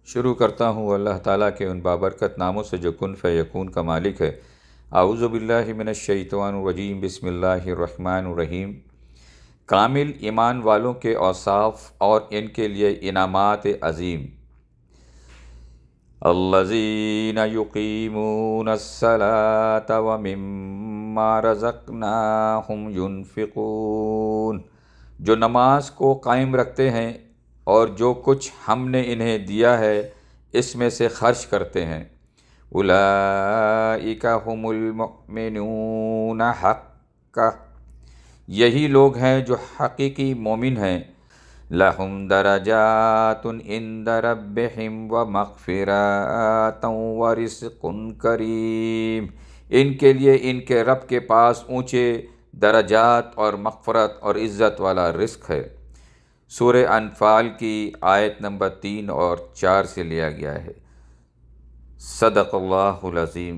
شروع کرتا ہوں اللہ تعالیٰ کے ان بابرکت ناموں سے جو کن فیکون کا مالک ہے۔ اعوذ باللہ من الشیطان الرجیم، بسم اللہ الرحمن الرحیم۔ کامل ایمان والوں کے اوصاف اور ان کے لیے انعامات عظیم۔ الذین یقیمون الصلاة ومما رزقناہم ینفقون، جو نماز کو قائم رکھتے ہیں اور جو کچھ ہم نے انہیں دیا ہے اس میں سے خرچ کرتے ہیں۔ اولئک ھم المؤمنون حقا، یہی لوگ ہیں جو حقیقی مومن ہیں۔ لہم درجات عند ربہم ومغفرۃ ورزق کریم، ان کے لیے ان کے رب کے پاس اونچے درجات اور مغفرت اور عزت والا رزق ہے۔ سورہ انفال کی آیت نمبر 3 اور 4 سے لیا گیا ہے۔ صدق اللہ العظیم۔